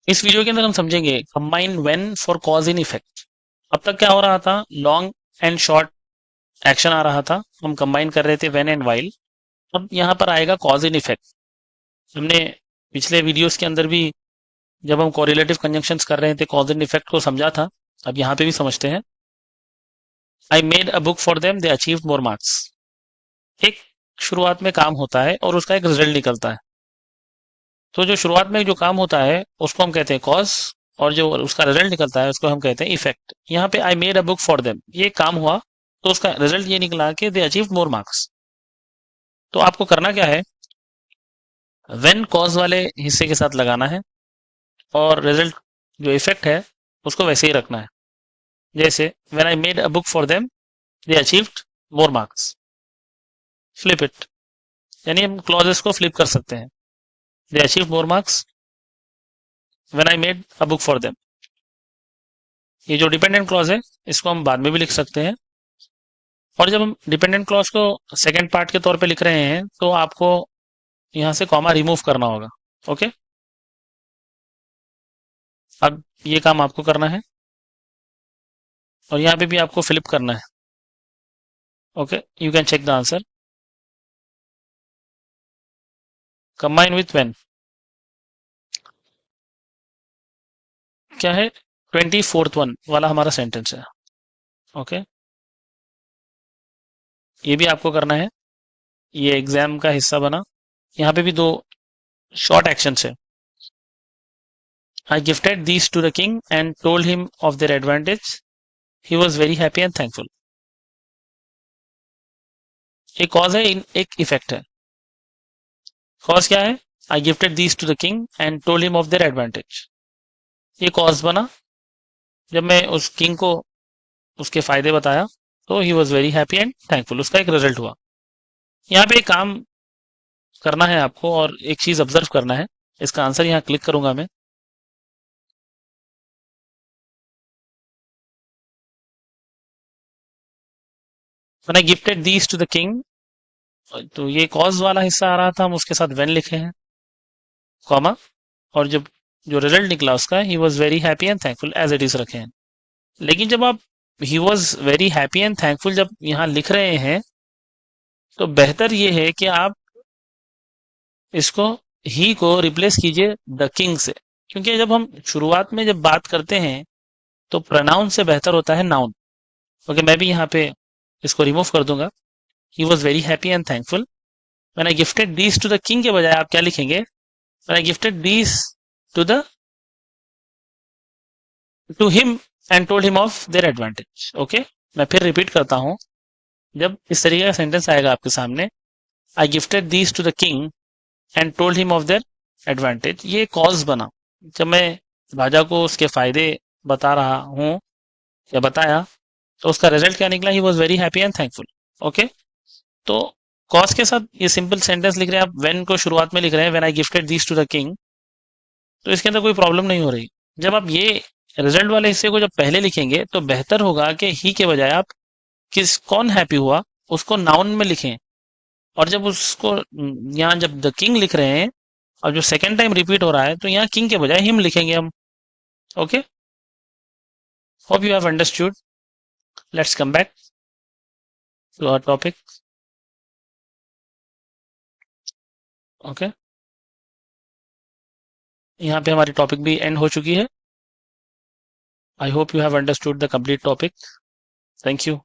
इस वीडियो के अंदर हम समझेंगे combine when for cause in effect. अब तक क्या हो रहा था, लॉन्ग एंड शॉर्ट एक्शन आ रहा था, हम कंबाइन कर रहे थे व्हेन एंड व्हाइल। अब यहाँ पर आएगा कॉज इन इफेक्ट। हमने पिछले वीडियोस के अंदर भी जब हम कोरिलेटिव कंजंक्शंस कर रहे थे कॉज इन इफेक्ट को समझा था। अब यहाँ पे भी समझते हैं। I made a book for them, they achieved more marks. एक शुरुआत में काम होता है और उसका एक रिजल्ट निकलता है। तो जो शुरुआत में जो काम होता है उसको हम कहते हैं कॉज, और जो उसका रिजल्ट निकलता है उसको हम कहते हैं इफेक्ट। यहाँ पे I made a book for them, ये काम हुआ तो उसका रिजल्ट ये निकला कि दे अचीव मोर मार्क्स। तो आपको करना क्या है, व्हेन कॉज वाले हिस्से के साथ लगाना है और रिजल्ट जो इफेक्ट है उसको वैसे ही रखना है। जैसे when I made a book for them they achieved more marks, flip it, यानी हम क्लॉजेस को फ्लिप कर सकते हैं। They achieve more marks when I made a book for them. ये जो डिपेंडेंट क्लॉज है इसको हम बाद में भी लिख सकते हैं। और जब हम डिपेंडेंट क्लॉज को सेकंड पार्ट के तौर पे लिख रहे हैं तो आपको यहां से कॉमा रिमूव करना होगा। ओके, अब ये काम आपको करना है और यहाँ पे भी आपको फ्लिप करना है। Okay, you can check the answer. Combine with when क्या है, 24th वन वाला हमारा सेंटेंस है। ओके, ये भी आपको करना है, ये एग्जाम का हिस्सा बना। यहाँ पे भी दो शॉर्ट एक्शन है। I gifted these to the king and told him of their advantage, he was very happy and thankful. एक कॉज है, एक इफेक्ट है। कॉज क्या है, I gifted these to the king and told him of their advantage. ये cause बना जब मैं उस किंग को उसके फायदे बताया तो ही was very happy and thankful, उसका एक रिजल्ट हुआ। यहाँ पे एक काम करना है आपको और एक चीज ऑब्जर्व करना है। इसका आंसर यहाँ क्लिक करूंगा मैं। मैंने gifted these to the king, तो ये कॉज वाला हिस्सा आ रहा था, हम उसके साथ वेन लिखे हैं, कॉमा, और जब जो रिजल्ट निकला उसका he was very happy and thankful as it is रखे हैं। लेकिन जब आप he was very happy and thankful जब यहाँ लिख रहे हैं तो बेहतर ये है कि आप इसको ही को रिप्लेस कीजिए द किंग से, क्योंकि जब हम शुरुआत में जब बात करते हैं तो प्रोनाउन से बेहतर होता है नाउन। ओके, मैं भी यहाँ पे इसको रिमूव कर दूंगा। He was very happy and thankful. मैंने gifted these to the king के बजाय आप क्या लिखेंगे, मैंने gifted these to the to him and told him of their advantage. Okay, मैं फिर रिपीट करता हूं। जब इस तरीके का सेंटेंस आएगा आपके सामने, I gifted these to the king and told him of their advantage, ये कॉज बना। जब मैं राजा को उसके फायदे बता रहा हूं या बताया तो उसका रिजल्ट क्या निकला, ही was very happy and thankful. Okay, तो कॉज के साथ ये सिंपल सेंटेंस लिख रहे हैं आप, वेन को शुरुआत में लिख रहे हैं, when I gifted these to the king, तो इसके अंदर कोई प्रॉब्लम नहीं हो रही। जब आप ये रिजल्ट वाले हिस्से को जब पहले लिखेंगे तो बेहतर होगा कि ही के बजाय आप किस कौन हैप्पी हुआ उसको नाउन में लिखें। और जब उसको यहाँ जब द किंग लिख रहे हैं और जो सेकेंड टाइम रिपीट हो रहा है तो यहाँ किंग के बजाय हिम लिखेंगे हम। Okay, hope you have understood. Let's come back to our topic. Okay, यहाँ पे हमारी टॉपिक भी एंड हो चुकी है। I hope you have understood the complete topic. Thank you.